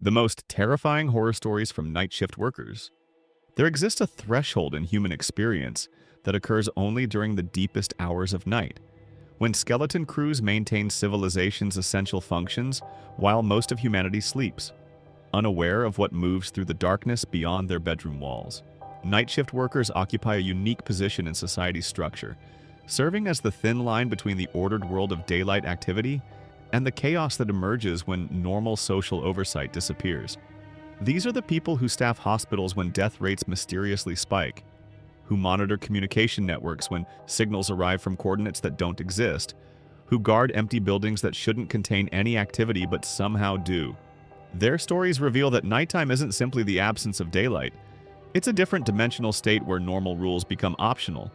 The most terrifying horror stories from night shift workers. There exists a threshold in human experience that occurs only during the deepest hours of night, when skeleton crews maintain civilization's essential functions while most of humanity sleeps, unaware of what moves through the darkness beyond their bedroom walls. Night shift workers occupy a unique position in society's structure, serving as the thin line between the ordered world of daylight activity and the chaos that emerges when normal social oversight disappears. These are the people who staff hospitals when death rates mysteriously spike, who monitor communication networks when signals arrive from coordinates that don't exist, who guard empty buildings that shouldn't contain any activity but somehow do. Their stories reveal that nighttime isn't simply the absence of daylight. It's a different dimensional state where normal rules become optional,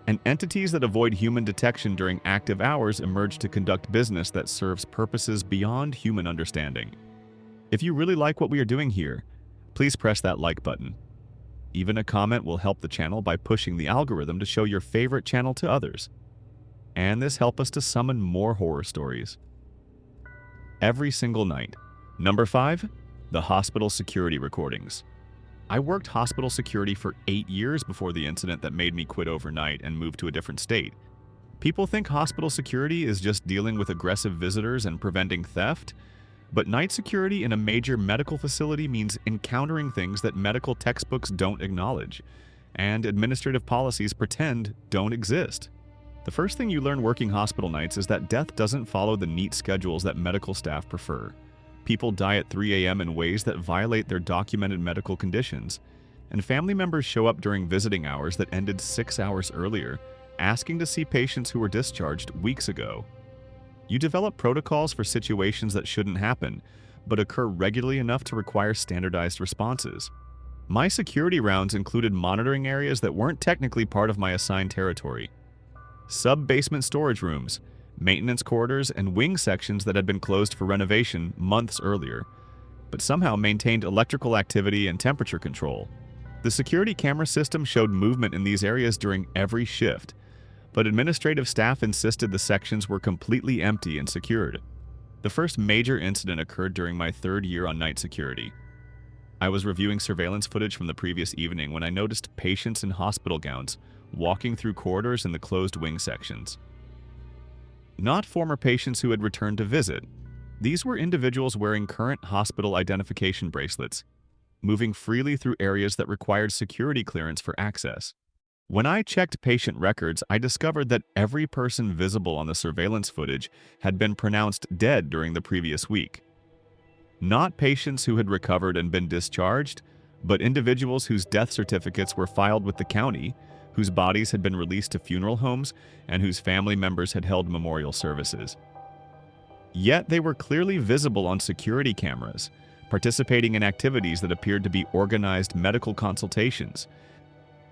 and entities that avoid human detection during active hours emerge to conduct business that serves purposes beyond human understanding. If you really like what we are doing here, please press that like button. Even a comment will help the channel by pushing the algorithm to show your favorite channel to others. And this helps us to summon more horror stories. Every single night. Number 5. The hospital security recordings. I worked hospital security for 8 years before the incident that made me quit overnight and move to a different state. People think hospital security is just dealing with aggressive visitors and preventing theft, but night security in a major medical facility means encountering things that medical textbooks don't acknowledge, and administrative policies pretend don't exist. The first thing you learn working hospital nights is that death doesn't follow the neat schedules that medical staff prefer. People die at 3 a.m. in ways that violate their documented medical conditions, and family members show up during visiting hours that ended 6 hours earlier, asking to see patients who were discharged weeks ago. You develop protocols for situations that shouldn't happen, but occur regularly enough to require standardized responses. My security rounds included monitoring areas that weren't technically part of my assigned territory. Sub-basement storage rooms, maintenance corridors, and wing sections that had been closed for renovation months earlier, but somehow maintained electrical activity and temperature control. The security camera system showed movement in these areas during every shift, but administrative staff insisted the sections were completely empty and secured. The first major incident occurred during my 3rd year on night security. I was reviewing surveillance footage from the previous evening when I noticed patients in hospital gowns walking through corridors in the closed wing sections. Not former patients who had returned to visit. These were individuals wearing current hospital identification bracelets, moving freely through areas that required security clearance for access. When I checked patient records, I discovered that every person visible on the surveillance footage had been pronounced dead during the previous week. Not patients who had recovered and been discharged, but individuals whose death certificates were filed with the county, whose bodies had been released to funeral homes, and whose family members had held memorial services. Yet they were clearly visible on security cameras, participating in activities that appeared to be organized medical consultations.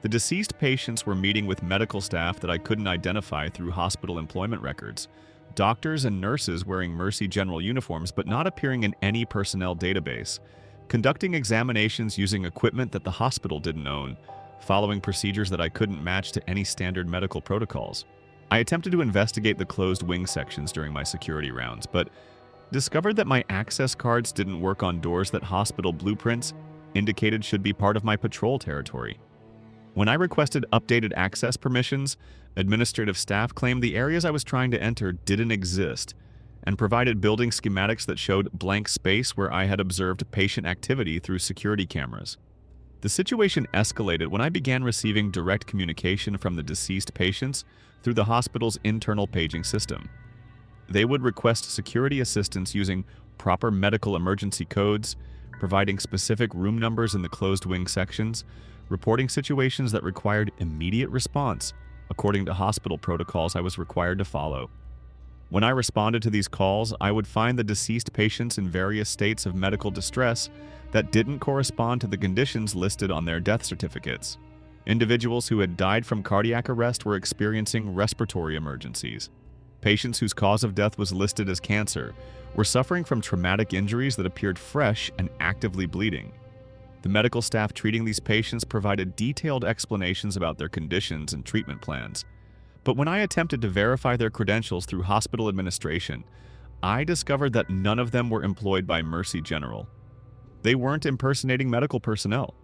The deceased patients were meeting with medical staff that I couldn't identify through hospital employment records, doctors and nurses wearing Mercy General uniforms but not appearing in any personnel database, conducting examinations using equipment that the hospital didn't own, following procedures that I couldn't match to any standard medical protocols. I attempted to investigate the closed wing sections during my security rounds, but discovered that my access cards didn't work on doors that hospital blueprints indicated should be part of my patrol territory. When I requested updated access permissions, administrative staff claimed the areas I was trying to enter didn't exist, and provided building schematics that showed blank space where I had observed patient activity through security cameras. The situation escalated when I began receiving direct communication from the deceased patients through the hospital's internal paging system. They would request security assistance using proper medical emergency codes, providing specific room numbers in the closed wing sections, reporting situations that required immediate response according to hospital protocols I was required to follow. When I responded to these calls, I would find the deceased patients in various states of medical distress that didn't correspond to the conditions listed on their death certificates. Individuals who had died from cardiac arrest were experiencing respiratory emergencies. Patients whose cause of death was listed as cancer were suffering from traumatic injuries that appeared fresh and actively bleeding. The medical staff treating these patients provided detailed explanations about their conditions and treatment plans. But when I attempted to verify their credentials through hospital administration, I discovered that none of them were employed by Mercy General. They weren't impersonating medical personnel.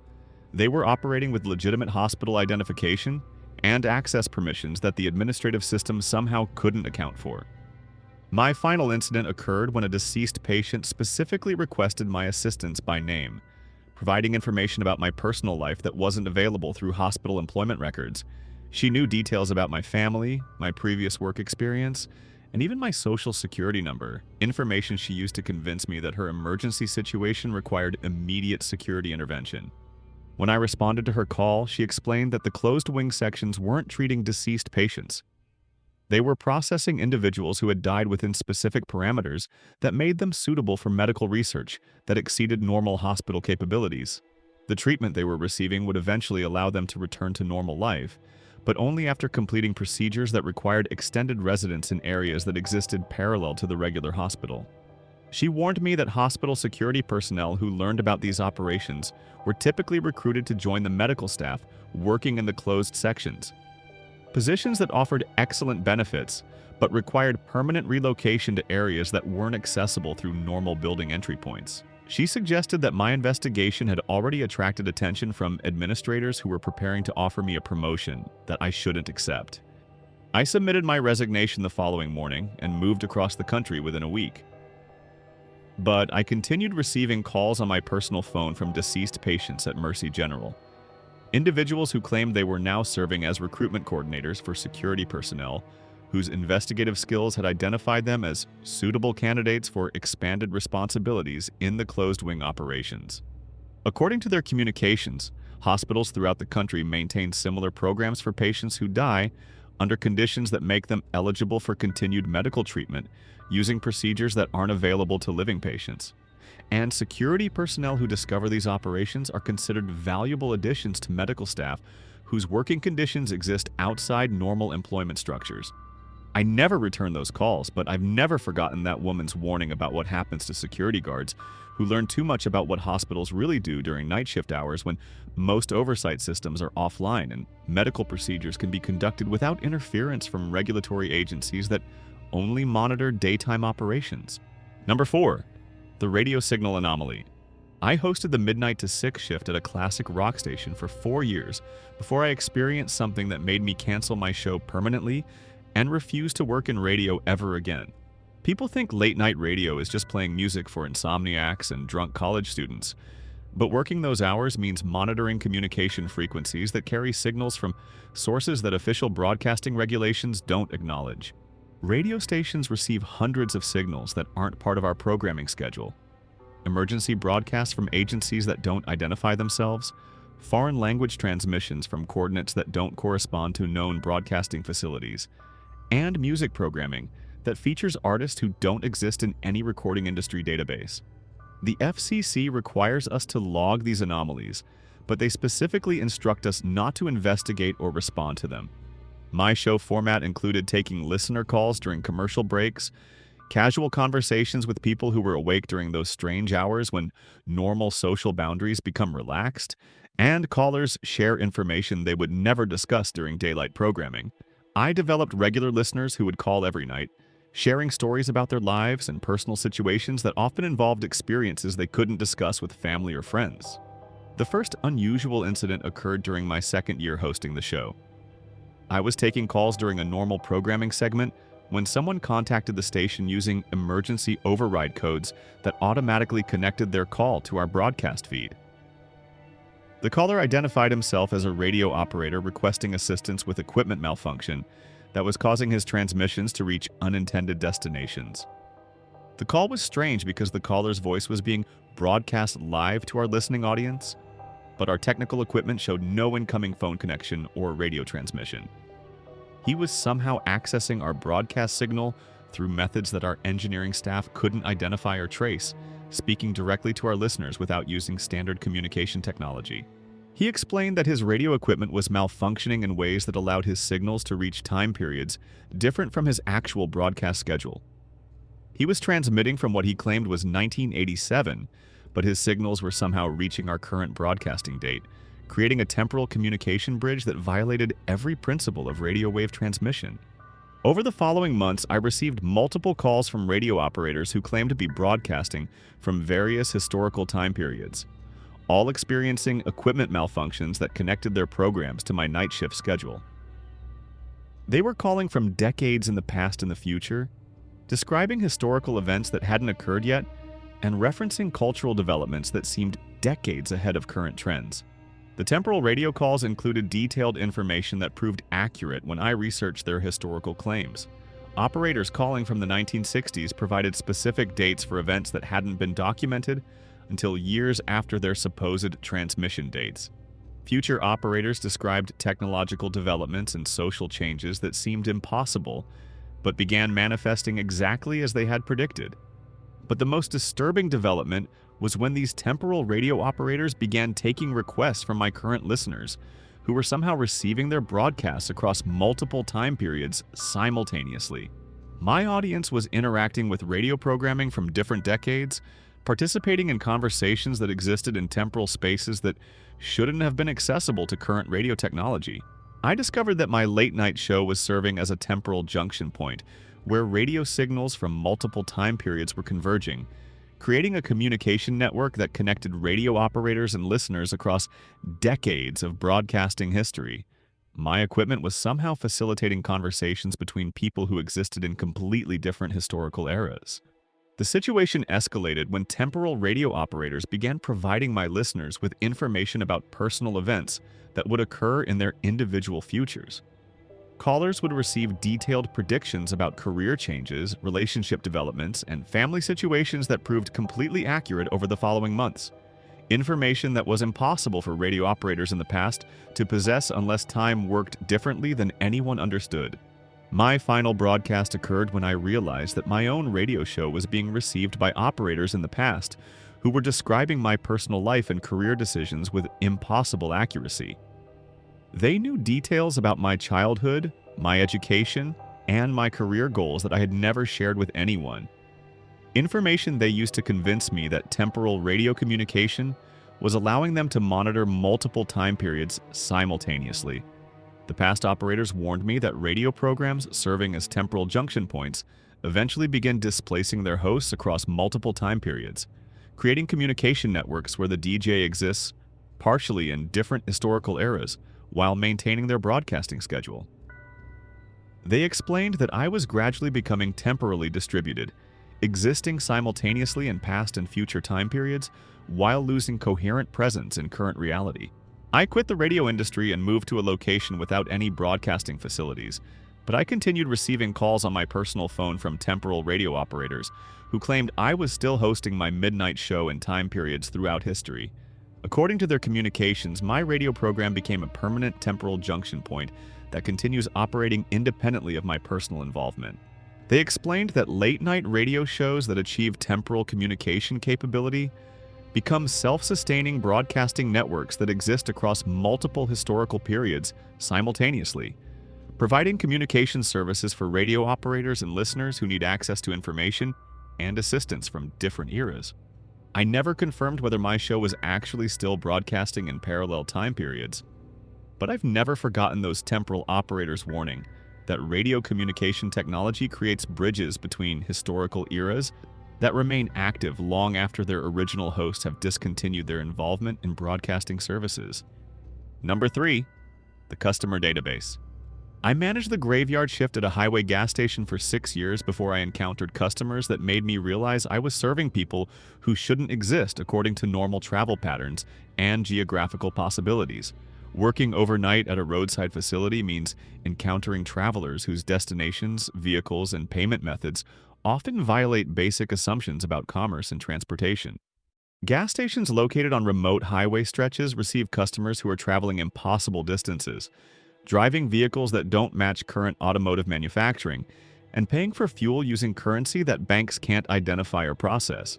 They were operating with legitimate hospital identification and access permissions that the administrative system somehow couldn't account for. My final incident occurred when a deceased patient specifically requested my assistance by name, providing information about my personal life that wasn't available through hospital employment records. She knew details about my family, my previous work experience, and even my social security number, information she used to convince me that her emergency situation required immediate security intervention. When I responded to her call, she explained that the closed wing sections weren't treating deceased patients. They were processing individuals who had died within specific parameters that made them suitable for medical research that exceeded normal hospital capabilities. The treatment they were receiving would eventually allow them to return to normal life, but only after completing procedures that required extended residence in areas that existed parallel to the regular hospital. She warned me that hospital security personnel who learned about these operations were typically recruited to join the medical staff working in the closed sections, positions that offered excellent benefits but required permanent relocation to areas that weren't accessible through normal building entry points. She suggested that my investigation had already attracted attention from administrators who were preparing to offer me a promotion that I shouldn't accept. I submitted my resignation the following morning and moved across the country within a week. But I continued receiving calls on my personal phone from deceased patients at Mercy General. Individuals who claimed they were now serving as recruitment coordinators for security personnel, whose investigative skills had identified them as suitable candidates for expanded responsibilities in the closed wing operations. According to their communications, hospitals throughout the country maintain similar programs for patients who die under conditions that make them eligible for continued medical treatment using procedures that aren't available to living patients. And security personnel who discover these operations are considered valuable additions to medical staff whose working conditions exist outside normal employment structures. I never return those calls, but I've never forgotten that woman's warning about what happens to security guards who learn too much about what hospitals really do during night shift hours when most oversight systems are offline and medical procedures can be conducted without interference from regulatory agencies that only monitor daytime operations. Number 4. The radio signal anomaly. I hosted the midnight to 6 shift at a classic rock station for 4 years before I experienced something that made me cancel my show permanently and refuse to work in radio ever again. People think late-night radio is just playing music for insomniacs and drunk college students, but working those hours means monitoring communication frequencies that carry signals from sources that official broadcasting regulations don't acknowledge. Radio stations receive hundreds of signals that aren't part of our programming schedule. Emergency broadcasts from agencies that don't identify themselves, foreign language transmissions from coordinates that don't correspond to known broadcasting facilities, and music programming that features artists who don't exist in any recording industry database. The FCC requires us to log these anomalies, but they specifically instruct us not to investigate or respond to them. My show format included taking listener calls during commercial breaks, casual conversations with people who were awake during those strange hours when normal social boundaries become relaxed, and callers share information they would never discuss during daylight programming. I developed regular listeners who would call every night, sharing stories about their lives and personal situations that often involved experiences they couldn't discuss with family or friends. The first unusual incident occurred during my second year hosting the show. I was taking calls during a normal programming segment when someone contacted the station using emergency override codes that automatically connected their call to our broadcast feed. The caller identified himself as a radio operator requesting assistance with equipment malfunction that was causing his transmissions to reach unintended destinations. The call was strange because the caller's voice was being broadcast live to our listening audience, but our technical equipment showed no incoming phone connection or radio transmission. He was somehow accessing our broadcast signal through methods that our engineering staff couldn't identify or trace, speaking directly to our listeners without using standard communication technology. He explained that his radio equipment was malfunctioning in ways that allowed his signals to reach time periods different from his actual broadcast schedule. He was transmitting from what he claimed was 1987, but his signals were somehow reaching our current broadcasting date, creating a temporal communication bridge that violated every principle of radio wave transmission. Over the following months, I received multiple calls from radio operators who claimed to be broadcasting from various historical time periods, all experiencing equipment malfunctions that connected their programs to my night shift schedule. They were calling from decades in the past and the future, describing historical events that hadn't occurred yet, and referencing cultural developments that seemed decades ahead of current trends. The temporal radio calls included detailed information that proved accurate when I researched their historical claims. Operators calling from the 1960s provided specific dates for events that hadn't been documented until years after their supposed transmission dates. Future operators described technological developments and social changes that seemed impossible, but began manifesting exactly as they had predicted. But the most disturbing development was when these temporal radio operators began taking requests from my current listeners, who were somehow receiving their broadcasts across multiple time periods simultaneously. My audience was interacting with radio programming from different decades, participating in conversations that existed in temporal spaces that shouldn't have been accessible to current radio technology. I discovered that my late-night show was serving as a temporal junction point, where radio signals from multiple time periods were converging, creating a communication network that connected radio operators and listeners across decades of broadcasting history. My equipment was somehow facilitating conversations between people who existed in completely different historical eras. The situation escalated when temporal radio operators began providing my listeners with information about personal events that would occur in their individual futures. Callers would receive detailed predictions about career changes, relationship developments, and family situations that proved completely accurate over the following months. Information that was impossible for radio operators in the past to possess unless time worked differently than anyone understood. My final broadcast occurred when I realized that my own radio show was being received by operators in the past who were describing my personal life and career decisions with impossible accuracy. They knew details about my childhood, my education, and my career goals that I had never shared with anyone. Information they used to convince me that temporal radio communication was allowing them to monitor multiple time periods simultaneously. The past operators warned me that radio programs serving as temporal junction points eventually begin displacing their hosts across multiple time periods, creating communication networks where the DJ exists partially in different historical eras while maintaining their broadcasting schedule. They explained that I was gradually becoming temporally distributed, existing simultaneously in past and future time periods while losing coherent presence in current reality. I quit the radio industry and moved to a location without any broadcasting facilities, but I continued receiving calls on my personal phone from temporal radio operators who claimed I was still hosting my midnight show in time periods throughout history. According to their communications, my radio program became a permanent temporal junction point that continues operating independently of my personal involvement. They explained that late-night radio shows that achieve temporal communication capability become self-sustaining broadcasting networks that exist across multiple historical periods simultaneously, providing communication services for radio operators and listeners who need access to information and assistance from different eras. I never confirmed whether my show was actually still broadcasting in parallel time periods, but I've never forgotten those temporal operators' warning that radio communication technology creates bridges between historical eras that remain active long after their original hosts have discontinued their involvement in broadcasting services. Number 3. The customer database. I managed the graveyard shift at a highway gas station for 6 years before I encountered customers that made me realize I was serving people who shouldn't exist according to normal travel patterns and geographical possibilities. Working overnight at a roadside facility means encountering travelers whose destinations, vehicles, and payment methods often violate basic assumptions about commerce and transportation. Gas stations located on remote highway stretches receive customers who are traveling impossible distances, driving vehicles that don't match current automotive manufacturing, and paying for fuel using currency that banks can't identify or process.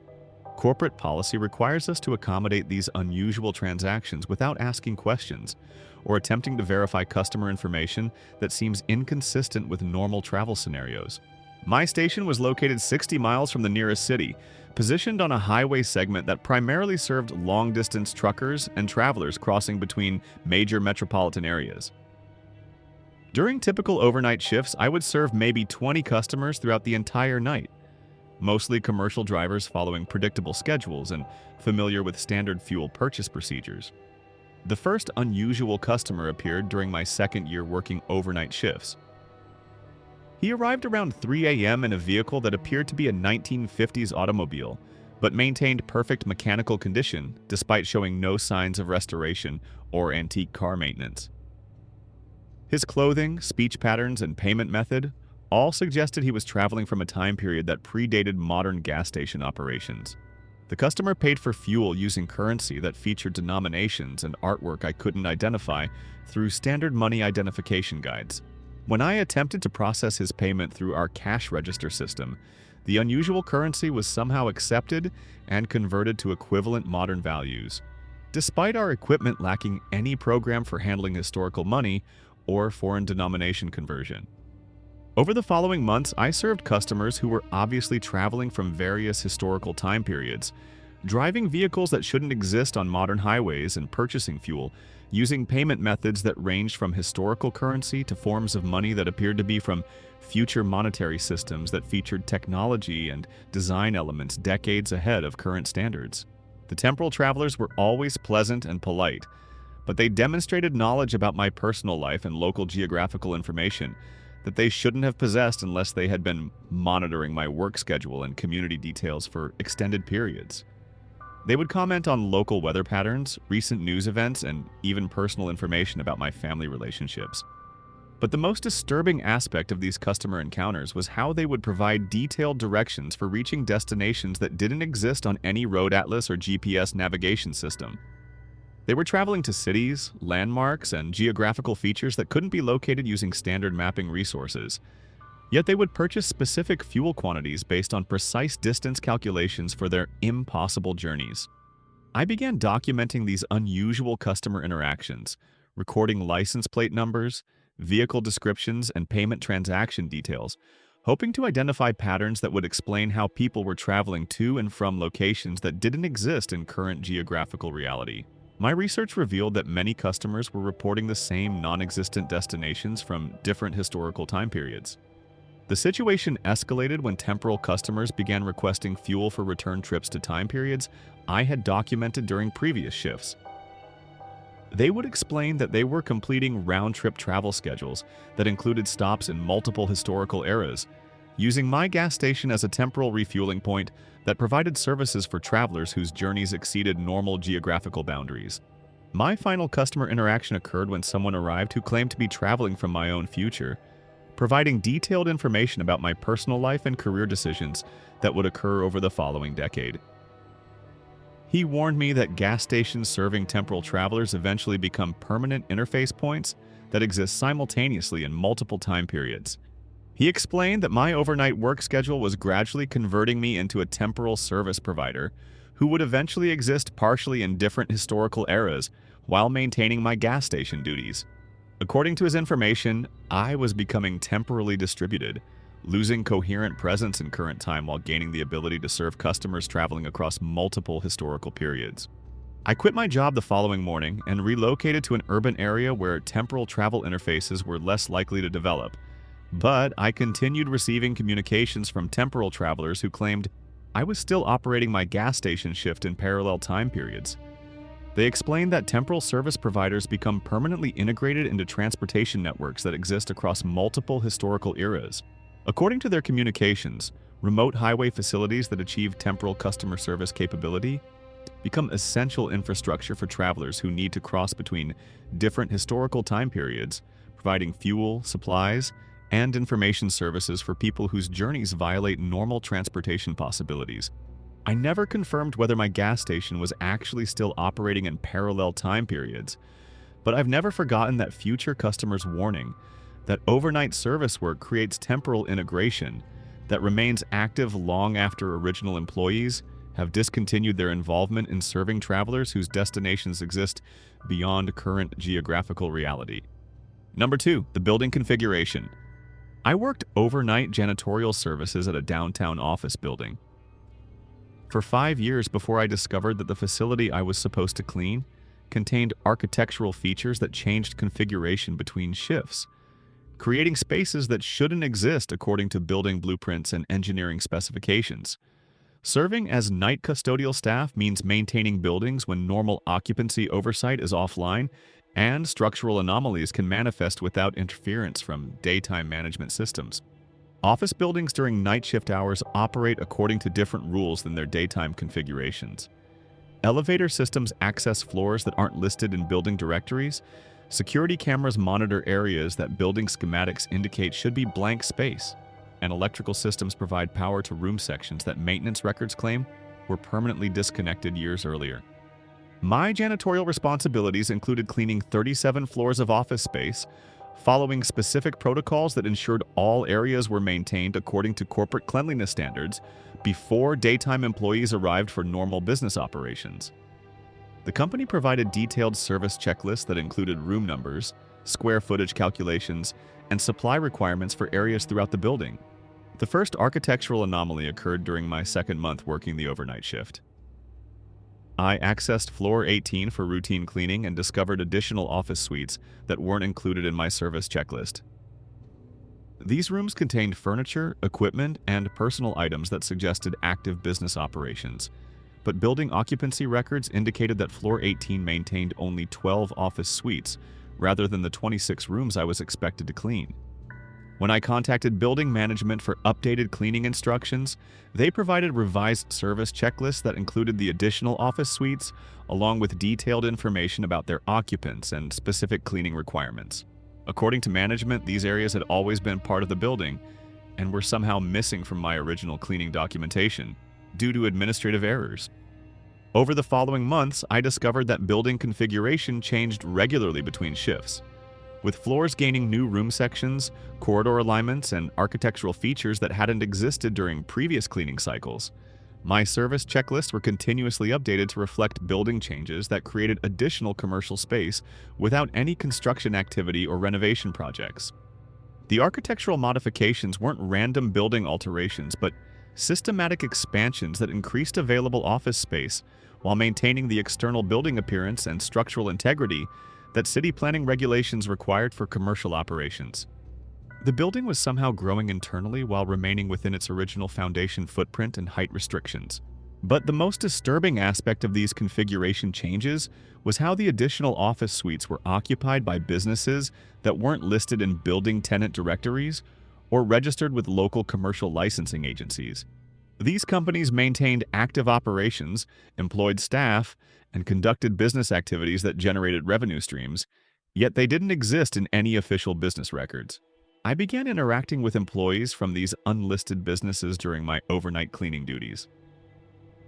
Corporate policy requires us to accommodate these unusual transactions without asking questions or attempting to verify customer information that seems inconsistent with normal travel scenarios. My station was located 60 miles from the nearest city, positioned on a highway segment that primarily served long-distance truckers and travelers crossing between major metropolitan areas. During typical overnight shifts, I would serve maybe 20 customers throughout the entire night, mostly commercial drivers following predictable schedules and familiar with standard fuel purchase procedures. The first unusual customer appeared during my second year working overnight shifts. He arrived around 3 a.m. in a vehicle that appeared to be a 1950s automobile, but maintained perfect mechanical condition despite showing no signs of restoration or antique car maintenance. His clothing, speech patterns, and payment method all suggested he was traveling from a time period that predated modern gas station operations. The customer paid for fuel using currency that featured denominations and artwork I couldn't identify through standard money identification guides. When I attempted to process his payment through our cash register system, the unusual currency was somehow accepted and converted to equivalent modern values, despite our equipment lacking any program for handling historical money or foreign denomination conversion. Over the following months, I served customers who were obviously traveling from various historical time periods, driving vehicles that shouldn't exist on modern highways and purchasing fuel, using payment methods that ranged from historical currency to forms of money that appeared to be from future monetary systems that featured technology and design elements decades ahead of current standards. The temporal travelers were always pleasant and polite, but they demonstrated knowledge about my personal life and local geographical information that they shouldn't have possessed unless they had been monitoring my work schedule and community details for extended periods. They would comment on local weather patterns, recent news events, and even personal information about my family relationships. But the most disturbing aspect of these customer encounters was how they would provide detailed directions for reaching destinations that didn't exist on any road atlas or GPS navigation system. They were traveling to cities, landmarks, and geographical features that couldn't be located using standard mapping resources. Yet they would purchase specific fuel quantities based on precise distance calculations for their impossible journeys. I began documenting these unusual customer interactions, recording license plate numbers, vehicle descriptions, and payment transaction details, hoping to identify patterns that would explain how people were traveling to and from locations that didn't exist in current geographical reality. My research revealed that many customers were reporting the same non-existent destinations from different historical time periods. The situation escalated when temporal customers began requesting fuel for return trips to time periods I had documented during previous shifts. They would explain that they were completing round-trip travel schedules that included stops in multiple historical eras, using my gas station as a temporal refueling point that provided services for travelers whose journeys exceeded normal geographical boundaries. My final customer interaction occurred when someone arrived who claimed to be traveling from my own future, providing detailed information about my personal life and career decisions that would occur over the following decade. He warned me that gas stations serving temporal travelers eventually become permanent interface points that exist simultaneously in multiple time periods. He explained that my overnight work schedule was gradually converting me into a temporal service provider who would eventually exist partially in different historical eras while maintaining my gas station duties. According to his information, I was becoming temporally distributed, losing coherent presence in current time while gaining the ability to serve customers traveling across multiple historical periods. I quit my job the following morning and relocated to an urban area where temporal travel interfaces were less likely to develop. But I continued receiving communications from temporal travelers who claimed I was still operating my gas station shift in parallel time periods. They explained that temporal service providers become permanently integrated into transportation networks that exist across multiple historical eras. According to their communications, remote highway facilities that achieve temporal customer service capability become essential infrastructure for travelers who need to cross between different historical time periods, providing fuel, supplies, and information services for people whose journeys violate normal transportation possibilities. I never confirmed whether my gas station was actually still operating in parallel time periods, but I've never forgotten that future customers' warning that overnight service work creates temporal integration that remains active long after original employees have discontinued their involvement in serving travelers whose destinations exist beyond current geographical reality. Number 2, the building configuration. I worked overnight janitorial services at a downtown office building for 5 years before I discovered that the facility I was supposed to clean contained architectural features that changed configuration between shifts, creating spaces that shouldn't exist according to building blueprints and engineering specifications. Serving as night custodial staff means maintaining buildings when normal occupancy oversight is offline, and structural anomalies can manifest without interference from daytime management systems. Office buildings during night shift hours operate according to different rules than their daytime configurations. Elevator systems access floors that aren't listed in building directories. Security cameras monitor areas that building schematics indicate should be blank space. And electrical systems provide power to room sections that maintenance records claim were permanently disconnected years earlier. My janitorial responsibilities included cleaning 37 floors of office space, following specific protocols that ensured all areas were maintained according to corporate cleanliness standards before daytime employees arrived for normal business operations. The company provided detailed service checklists that included room numbers, square footage calculations, and supply requirements for areas throughout the building. The first architectural anomaly occurred during my second month working the overnight shift. I accessed floor 18 for routine cleaning and discovered additional office suites that weren't included in my service checklist. These rooms contained furniture, equipment, and personal items that suggested active business operations, but building occupancy records indicated that floor 18 maintained only 12 office suites rather than the 26 rooms I was expected to clean. When I contacted building management for updated cleaning instructions, they provided revised service checklists that included the additional office suites, along with detailed information about their occupants and specific cleaning requirements. According to management, these areas had always been part of the building and were somehow missing from my original cleaning documentation due to administrative errors. Over the following months, I discovered that building configuration changed regularly between shifts, with floors gaining new room sections, corridor alignments, and architectural features that hadn't existed during previous cleaning cycles. My service checklists were continuously updated to reflect building changes that created additional commercial space without any construction activity or renovation projects. The architectural modifications weren't random building alterations, but systematic expansions that increased available office space while maintaining the external building appearance and structural integrity that city planning regulations required for commercial operations. The building was somehow growing internally while remaining within its original foundation footprint and height restrictions. But the most disturbing aspect of these configuration changes was how the additional office suites were occupied by businesses that weren't listed in building tenant directories or registered with local commercial licensing agencies. These companies maintained active operations, employed staff, and conducted business activities that generated revenue streams, yet they didn't exist in any official business records. I began interacting with employees from these unlisted businesses during my overnight cleaning duties.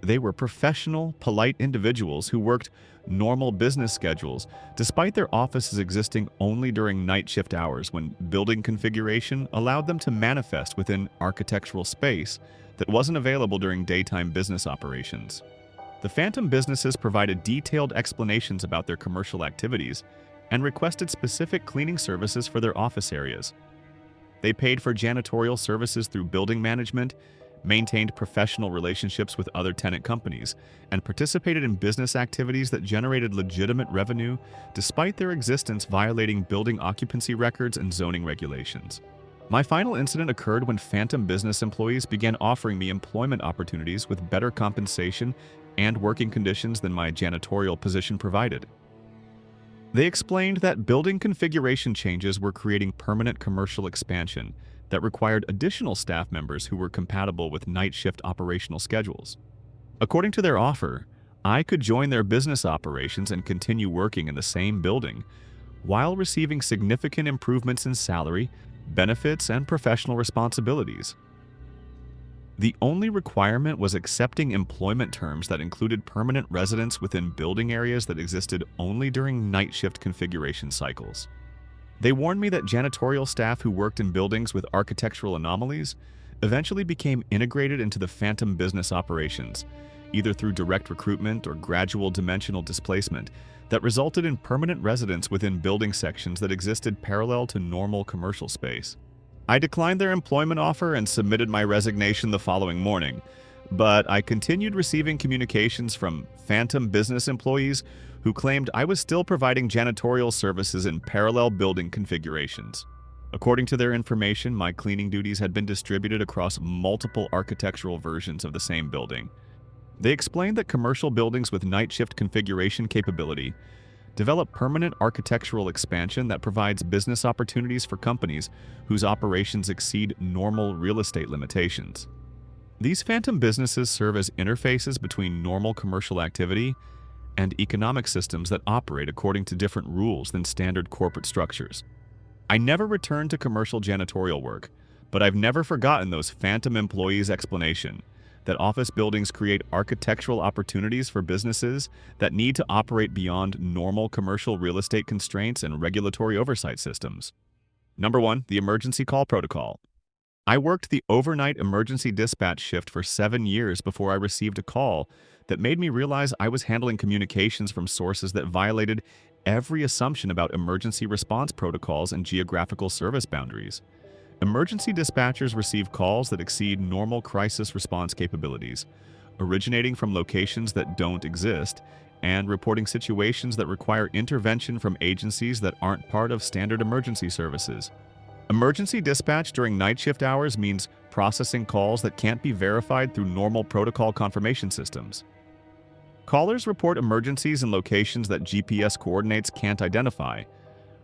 They were professional, polite individuals who worked normal business schedules, despite their offices existing only during night shift hours when building configuration allowed them to manifest within architectural space that wasn't available during daytime business operations. The phantom businesses provided detailed explanations about their commercial activities and requested specific cleaning services for their office areas. They paid for janitorial services through building management, maintained professional relationships with other tenant companies, and participated in business activities that generated legitimate revenue despite their existence violating building occupancy records and zoning regulations. My final incident occurred when phantom business employees began offering me employment opportunities with better compensation and working conditions than my janitorial position provided. They explained that building configuration changes were creating permanent commercial expansion that required additional staff members who were compatible with night shift operational schedules. According to their offer, I could join their business operations and continue working in the same building while receiving significant improvements in salary, benefits, and professional responsibilities. The only requirement was accepting employment terms that included permanent residence within building areas that existed only during night shift configuration cycles. They warned me that janitorial staff who worked in buildings with architectural anomalies eventually became integrated into the phantom business operations, either through direct recruitment or gradual dimensional displacement, that resulted in permanent residence within building sections that existed parallel to normal commercial space. I declined their employment offer and submitted my resignation the following morning, but I continued receiving communications from phantom business employees who claimed I was still providing janitorial services in parallel building configurations. According to their information, my cleaning duties had been distributed across multiple architectural versions of the same building. They explained that commercial buildings with night shift configuration capability develop permanent architectural expansion that provides business opportunities for companies whose operations exceed normal real estate limitations. These phantom businesses serve as interfaces between normal commercial activity and economic systems that operate according to different rules than standard corporate structures. I never returned to commercial janitorial work, but I've never forgotten those phantom employees' explanation that office buildings create architectural opportunities for businesses that need to operate beyond normal commercial real estate constraints and regulatory oversight systems. Number 1, the emergency call protocol. I worked the overnight emergency dispatch shift for 7 years before I received a call that made me realize I was handling communications from sources that violated every assumption about emergency response protocols and geographical service boundaries. Emergency dispatchers receive calls that exceed normal crisis response capabilities, originating from locations that don't exist, and reporting situations that require intervention from agencies that aren't part of standard emergency services. Emergency dispatch during night shift hours means processing calls that can't be verified through normal protocol confirmation systems. Callers report emergencies in locations that GPS coordinates can't identify,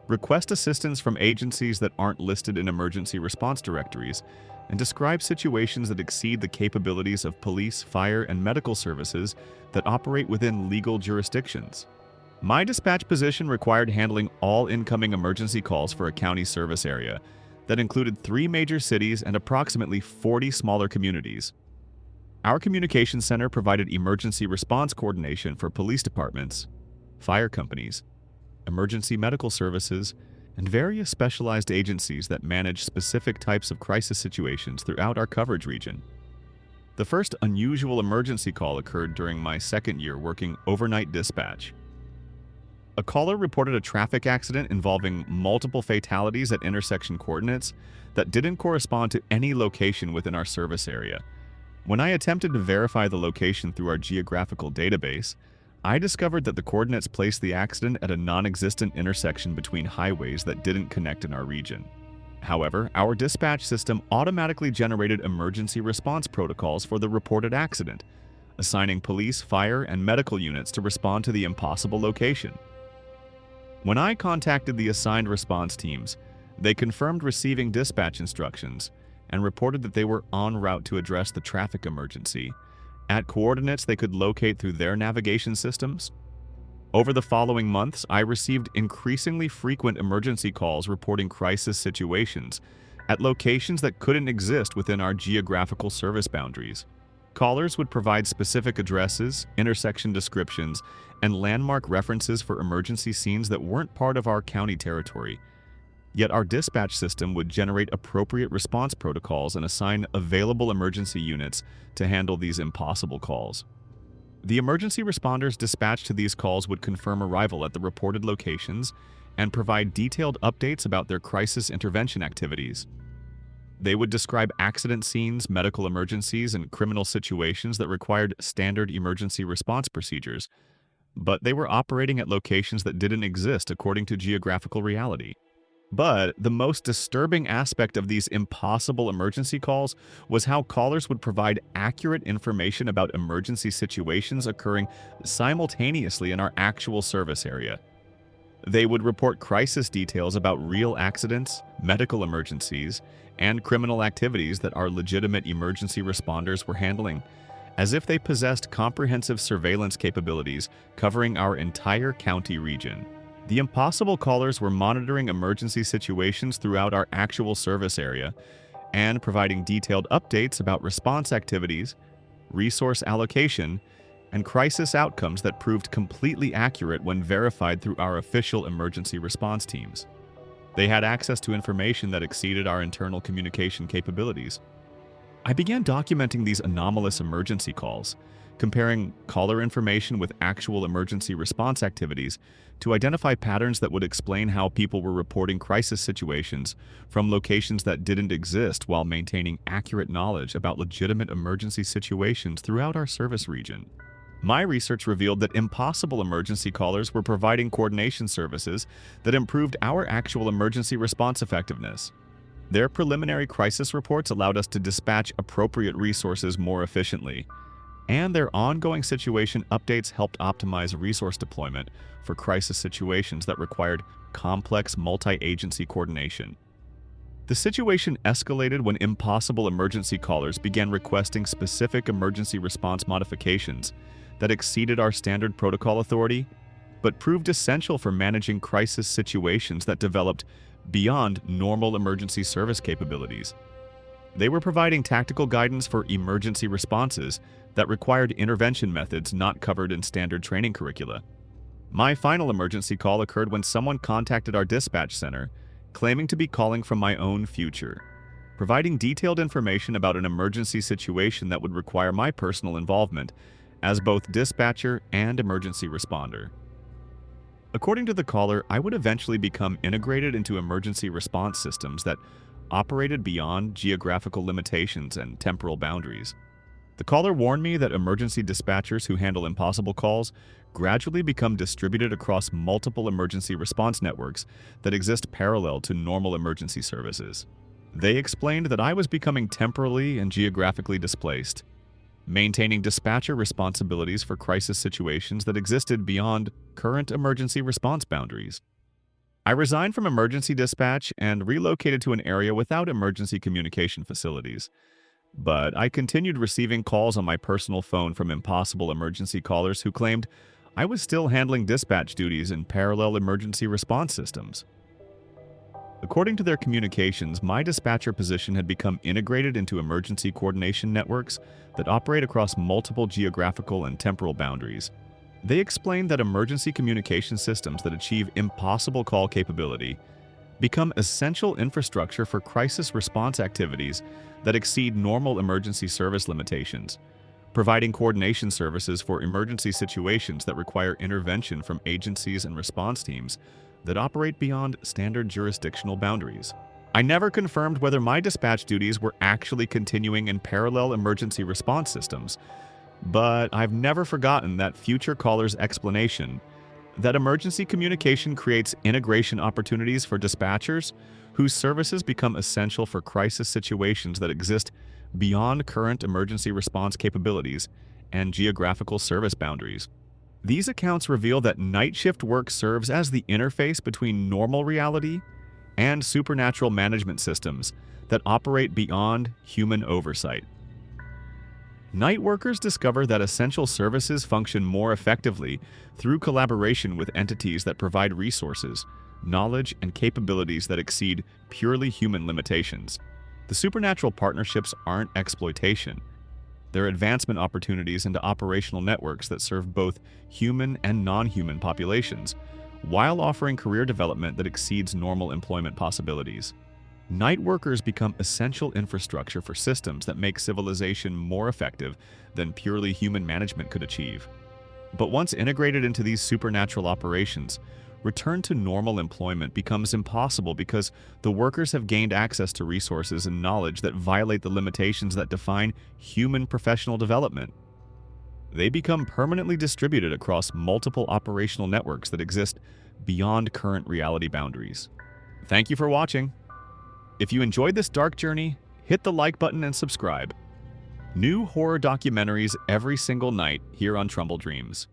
request assistance from agencies that aren't listed in emergency response directories, and describe situations that exceed the capabilities of police, fire, and medical services that operate within legal jurisdictions. My dispatch position required handling all incoming emergency calls for a county service area that included 3 major cities and approximately 40 smaller communities. Our communications center provided emergency response coordination for police departments, fire companies, emergency medical services, and various specialized agencies that manage specific types of crisis situations throughout our coverage region. The first unusual emergency call occurred during my second year working overnight dispatch. A caller reported a traffic accident involving multiple fatalities at intersection coordinates that didn't correspond to any location within our service area. When I attempted to verify the location through our geographical database, I discovered that the coordinates placed the accident at a non-existent intersection between highways that didn't connect in our region. However, our dispatch system automatically generated emergency response protocols for the reported accident, assigning police, fire, and medical units to respond to the impossible location. When I contacted the assigned response teams, they confirmed receiving dispatch instructions and reported that they were en route to address the traffic emergency at coordinates they could locate through their navigation systems. Over the following months, I received increasingly frequent emergency calls reporting crisis situations at locations that couldn't exist within our geographical service boundaries. Callers would provide specific addresses, intersection descriptions, and landmark references for emergency scenes that weren't part of our county territory. Yet our dispatch system would generate appropriate response protocols and assign available emergency units to handle these impossible calls. The emergency responders dispatched to these calls would confirm arrival at the reported locations and provide detailed updates about their crisis intervention activities. They would describe accident scenes, medical emergencies, and criminal situations that required standard emergency response procedures, but they were operating at locations that didn't exist according to geographical reality. But the most disturbing aspect of these impossible emergency calls was how callers would provide accurate information about emergency situations occurring simultaneously in our actual service area. They would report crisis details about real accidents, medical emergencies, and criminal activities that our legitimate emergency responders were handling, as if they possessed comprehensive surveillance capabilities covering our entire county region. The impossible callers were monitoring emergency situations throughout our actual service area and providing detailed updates about response activities, resource allocation, and crisis outcomes that proved completely accurate when verified through our official emergency response teams. They had access to information that exceeded our internal communication capabilities. I began documenting these anomalous emergency calls, comparing caller information with actual emergency response activities to identify patterns that would explain how people were reporting crisis situations from locations that didn't exist while maintaining accurate knowledge about legitimate emergency situations throughout our service region. My research revealed that impossible emergency callers were providing coordination services that improved our actual emergency response effectiveness. Their preliminary crisis reports allowed us to dispatch appropriate resources more efficiently, and their ongoing situation updates helped optimize resource deployment for crisis situations that required complex multi-agency coordination. The situation escalated when impossible emergency callers began requesting specific emergency response modifications that exceeded our standard protocol authority, but proved essential for managing crisis situations that developed beyond normal emergency service capabilities. They were providing tactical guidance for emergency responses that required intervention methods not covered in standard training curricula. My final emergency call occurred when someone contacted our dispatch center, claiming to be calling from my own future, providing detailed information about an emergency situation that would require my personal involvement as both dispatcher and emergency responder. According to the caller, I would eventually become integrated into emergency response systems that operated beyond geographical limitations and temporal boundaries. The caller warned me that emergency dispatchers who handle impossible calls gradually become distributed across multiple emergency response networks that exist parallel to normal emergency services. They explained that I was becoming temporally and geographically displaced, maintaining dispatcher responsibilities for crisis situations that existed beyond current emergency response boundaries. I resigned from emergency dispatch and relocated to an area without emergency communication facilities. But I continued receiving calls on my personal phone from impossible emergency callers who claimed I was still handling dispatch duties in parallel emergency response systems. According to their communications, my dispatcher position had become integrated into emergency coordination networks that operate across multiple geographical and temporal boundaries. They explained that emergency communication systems that achieve impossible call capability become essential infrastructure for crisis response activities that exceed normal emergency service limitations, providing coordination services for emergency situations that require intervention from agencies and response teams that operate beyond standard jurisdictional boundaries. I never confirmed whether my dispatch duties were actually continuing in parallel emergency response systems, but I've never forgotten that future caller's explanation that emergency communication creates integration opportunities for dispatchers whose services become essential for crisis situations that exist beyond current emergency response capabilities and geographical service boundaries. These accounts reveal that night shift work serves as the interface between normal reality and supernatural management systems that operate beyond human oversight. Night workers discover that essential services function more effectively through collaboration with entities that provide resources, knowledge, and capabilities that exceed purely human limitations. The supernatural partnerships aren't exploitation. They're advancement opportunities into operational networks that serve both human and non-human populations, while offering career development that exceeds normal employment possibilities. Night workers become essential infrastructure for systems that make civilization more effective than purely human management could achieve. But once integrated into these supernatural operations, return to normal employment becomes impossible because the workers have gained access to resources and knowledge that violate the limitations that define human professional development. They become permanently distributed across multiple operational networks that exist beyond current reality boundaries. Thank you for watching. If you enjoyed this dark journey, hit the like button and subscribe. New horror documentaries every single night here on TrumbleDreams.